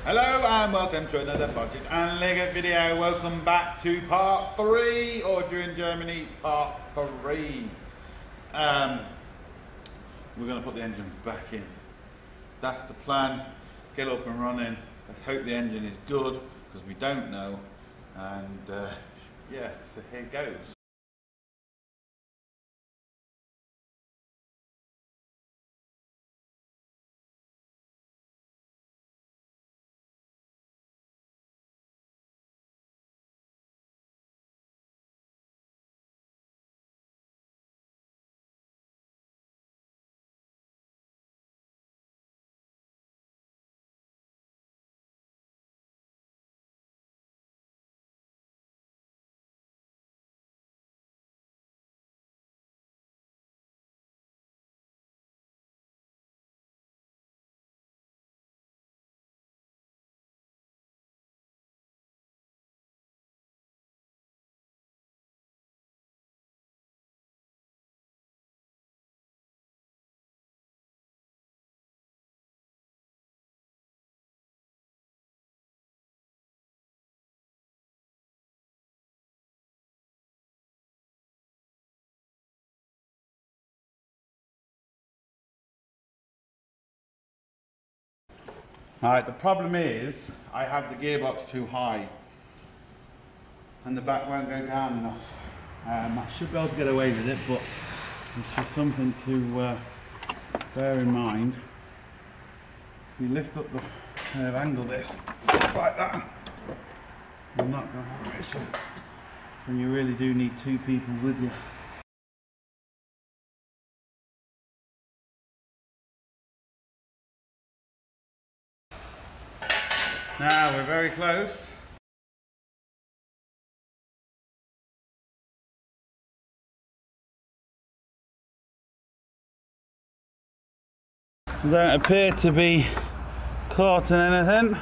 Hello and welcome to another Bodgit and Leggit video. Welcome back to part 3, or if you're in Germany, part 3. We're going to put the engine back in. That's the plan. Get up and running. Let's hope the engine is good, because we don't know. And yeah, so here goes. Alright, the problem is I have the gearbox too high and the back won't go down enough. I should be able to get away with it, but it's just something to bear in mind. If you lift up the kind of angle this like that, you're not going to have an issue. And you really do need two people with you. Now we're very close. I don't appear to be caught in anything.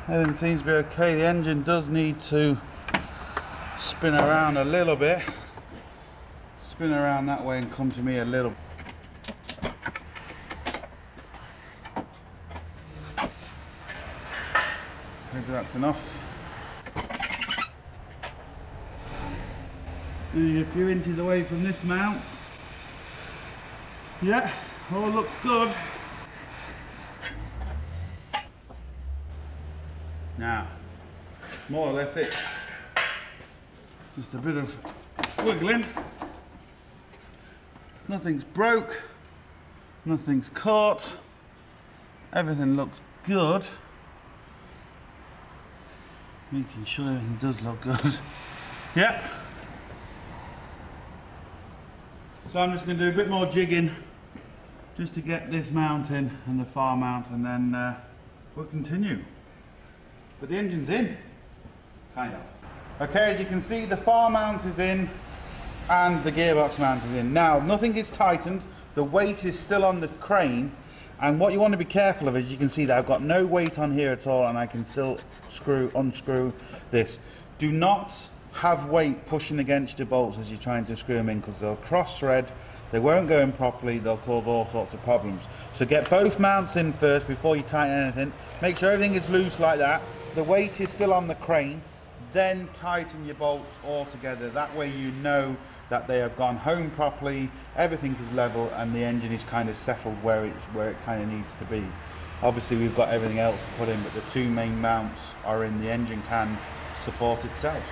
Everything seems to be okay. The engine does need to spin around a little bit. Spin around that way and come to me a little. Maybe that's enough. Only a few inches away from this mount. Yeah, all looks good. Now, more or less it. Just a bit of wiggling. Nothing's broke. Nothing's caught. Everything looks good. Making sure everything does look good. Yep. So I'm just going to do a bit more jigging just to get this mount in and the far mount, and then we'll continue. But the engine's in, kind of. Okay, as you can see, the far mount is in and the gearbox mount is in. Now, nothing is tightened. The weight is still on the crane. And what you want to be careful of is, you can see that I've got no weight on here at all, and I can still unscrew this. Do not have weight pushing against your bolts as you're trying to screw them in, because they'll cross thread, they won't go in properly, they'll cause all sorts of problems. So get both mounts in first before you tighten anything. Make sure everything is loose like that. The weight is still on the crane. Then tighten your bolts all together. That way you know that they have gone home properly, everything is level, and the engine is kind of settled where it kind of needs to be. Obviously we've got everything else to put in, but the two main mounts are in. The engine can support itself.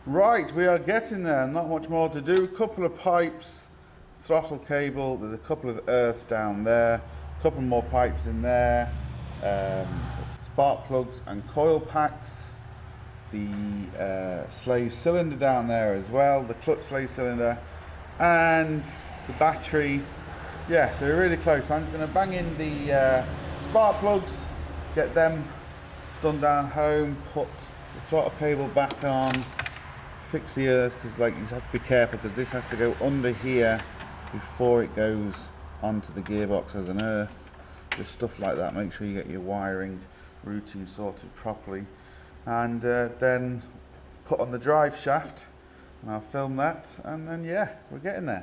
Right, we are getting there. Not much more to do. A couple of pipes, throttle cable. There's a couple of earths down there. A couple more pipes in there. Spark plugs and coil packs. The slave cylinder down there as well. The clutch slave cylinder and the battery. Yeah, so we're really close. I'm just going to bang in the spark plugs, get them done down home, put the throttle cable back on, fix the earth, because like you have to be careful because this has to go under here before it goes onto the gearbox as an earth. Just stuff like that. Make sure you get your wiring routing sorted properly, and then put on the drive shaft, and I'll film that, and then yeah, we're getting there.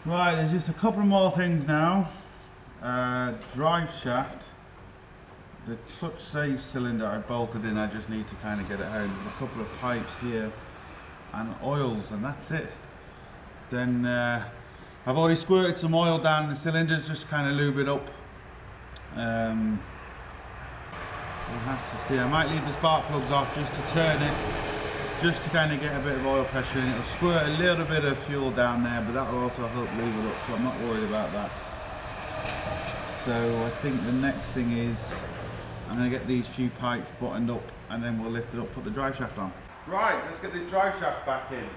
Right, there's just a couple more things now. Drive shaft, the clutch save cylinder I bolted in, I just need to kind of get it home. A couple of pipes here and oils, and that's it. Then I've already squirted some oil down the cylinders, just kind of lube it up. We'll have to see. I might leave the spark plugs off just to turn it, just to kind of get a bit of oil pressure in. It'll squirt a little bit of fuel down there, but that will also help lube it up, so I'm not worried about that. So I think the next thing is I'm going to get these few pipes buttoned up, and then we'll lift it up, put the drive shaft on. Right, let's get this drive shaft back in.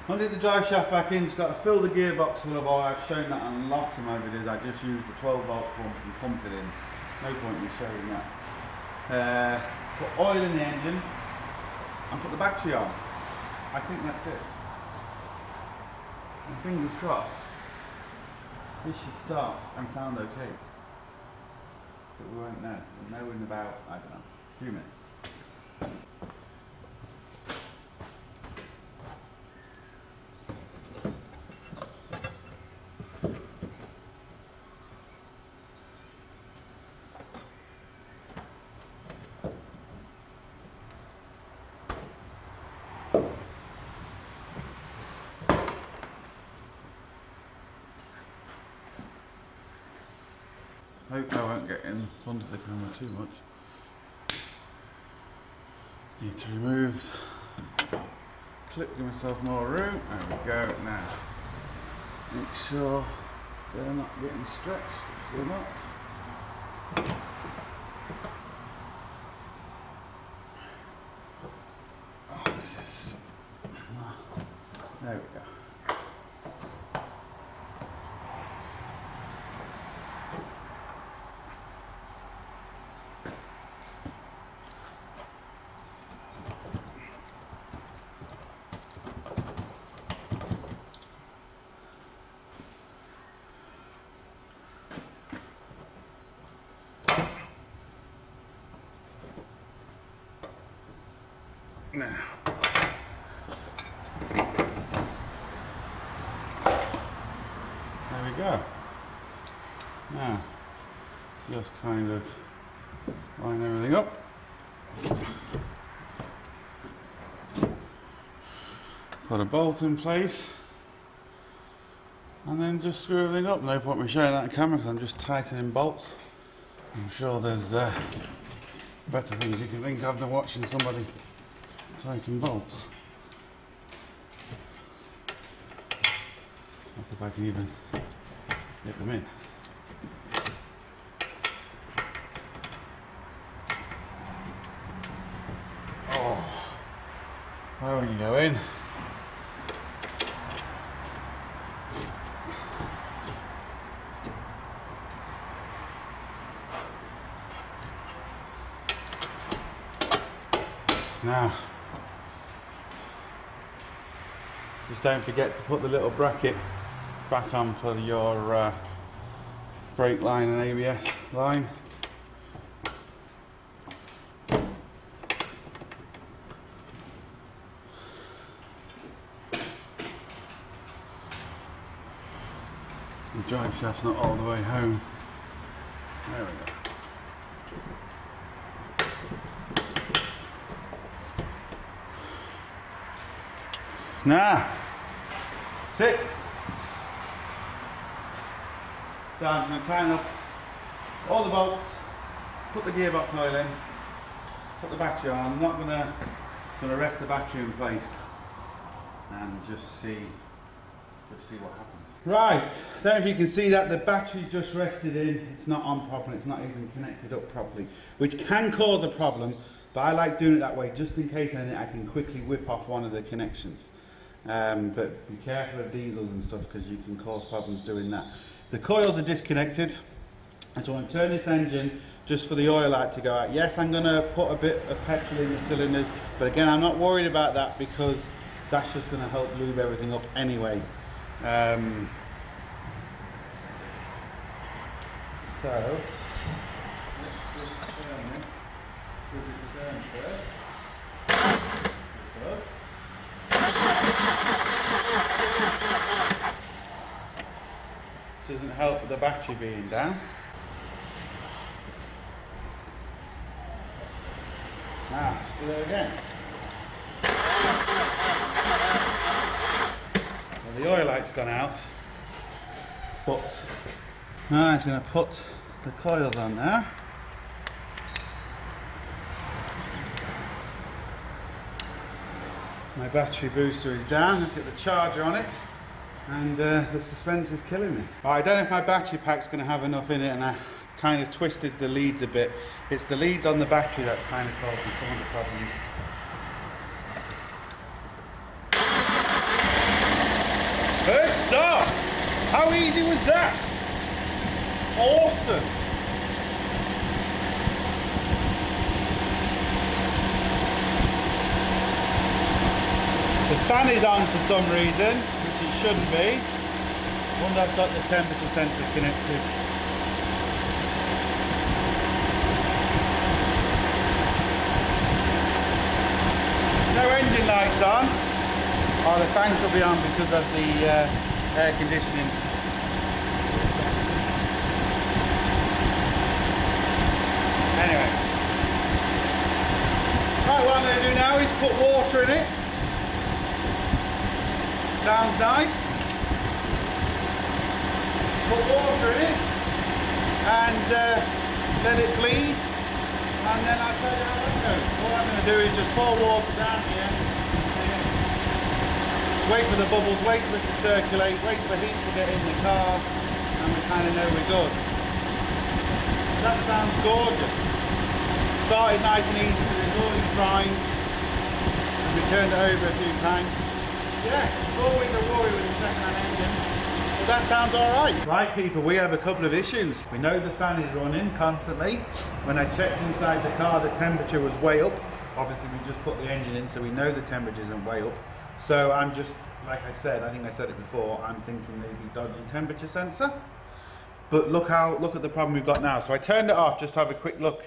Once I get the drive shaft back in, it's got to fill the gearbox full of oil. I've shown that on lots of my videos. I just use the 12-volt pump and pump it in. No point in showing that. Put oil in the engine and put the battery on. I think that's it. And fingers crossed, this should start and sound okay. But we won't know. We'll know in about, I don't know, a few minutes. Hope I won't get in front of the camera too much. Need to remove, clip, give myself more room. There we go. Now, make sure they're not getting stretched, which they're not. Oh, this is. There we go. Now, there we go. Now, just kind of line everything up. Put a bolt in place, and then just screw everything up. No point me showing that on camera because I'm just tightening bolts. I'm sure there's better things you can think of than watching somebody tighten bolts. if I can even get them in. Oh, where are you going? Now, just don't forget to put the little bracket back on for your brake line and ABS line. The drive shaft's not all the way home. There we go. Now, 6. So I'm just going to tighten up all the bolts, put the gearbox oil in, put the battery on. I'm not going to rest the battery in place and just see what happens. Right, don't know if you can see that the battery just rested in. It's not on properly, it's not even connected up properly, which can cause a problem, but I like doing it that way just in case I can quickly whip off one of the connections. But be careful of diesels and stuff because you can cause problems doing that. The coils are disconnected. I just want to turn this engine just for the oil light to go out. Yes, I'm going to put a bit of petrol in the cylinders, but again, I'm not worried about that because that's just going to help lube everything up anyway. So, let's just turn it. Give it a turn first. Doesn't help with the battery being down. Now, let's do it again. Well, the oil light's gone out, but now I'm going to put the coils on there. My battery booster is down. Let's get the charger on it. And the suspense is killing me. I don't know if my battery pack's going to have enough in it, and I kind of twisted the leads a bit. It's the leads on the battery that's kind of causing some of the problems. First start! How easy was that? Awesome! The fan is on for some reason, which it shouldn't be. Wonder I've got the temperature sensor connected. No engine lights on. Oh, the fan could be on because of the air conditioning. Anyway. Right, what I'm going to do now is put water in it. Sounds nice. Put water in it and let it bleed, and then I'll tell you how that goes. What I'm going to do is just pour water down here, wait for the bubbles, wait for it to circulate, wait for heat to get in the car, and we kind of know we're good. That sounds gorgeous. Started nice and easy, it was already primed, and we turned it over a few times. Yeah, always a worry with the second-hand engine, but that sounds alright. Right people, we have a couple of issues. We know the fan is running constantly. When I checked inside the car, the temperature was way up. Obviously we just put the engine in, so we know the temperature isn't way up. So I'm just, like I said, I think I said it before, I'm thinking maybe dodgy temperature sensor. But look at the problem we've got now. So I turned it off just to have a quick look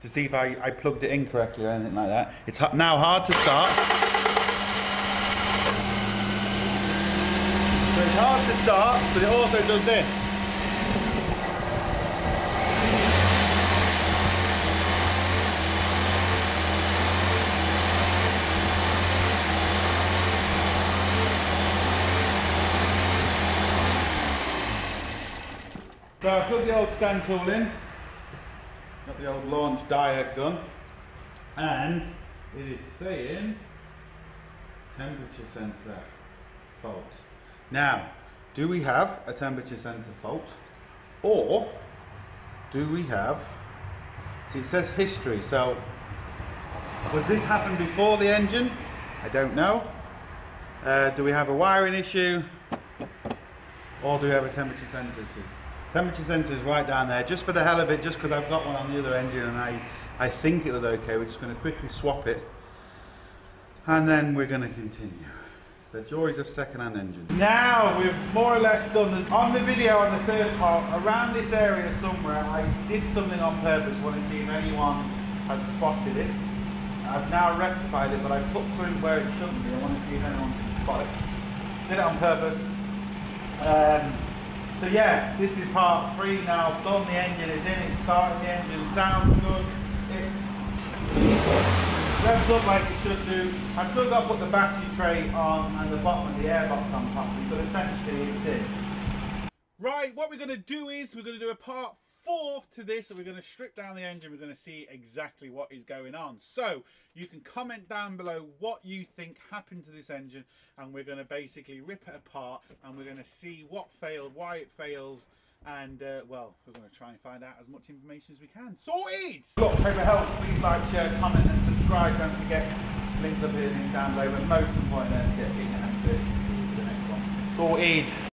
to see if I plugged it in correctly or anything like that. It's now hard to start. So it's hard to start, but it also does this. So I plugged the old scan tool in, got the old launch diode gun, and it is saying temperature sensor fault. Now, Do we have a temperature sensor fault, or do we have, see it says history, so was this happened before the engine? I don't know. Do we have a wiring issue, or do we have a temperature sensor issue? Temperature sensor is right down there, just for the hell of it, just because I've got one on the other engine and I think it was okay. We're just going to quickly swap it and then we're going to continue. The joys of second-hand engines. Now we've more or less done this. On the video, on the third part, around this area somewhere, I did something on purpose. I want to see if anyone has spotted it. I've now rectified it, but I put something where it shouldn't be. I want to see if anyone can spot it. Did it on purpose. So yeah, this is part 3 now. I've done the engine, it's in, it's starting, the engine sounds good. It revs up like it should do. I've still got to put the battery tray on and the bottom of the airbox on properly, but essentially it's in. Right, what we're going to do is we're going to do a part 4 to this, and we're going to strip down the engine. We're going to see exactly what is going on. So you can comment down below what you think happened to this engine, and we're going to basically rip it apart and we're going to see what failed, why it fails, and well, we're going to try and find out as much information as we can. Sorted! Look, hope it helps. Please like, share, comment and subscribe. Don't forget, links up here, links down below, but most importantly, get in and see you for the next one. Sorted!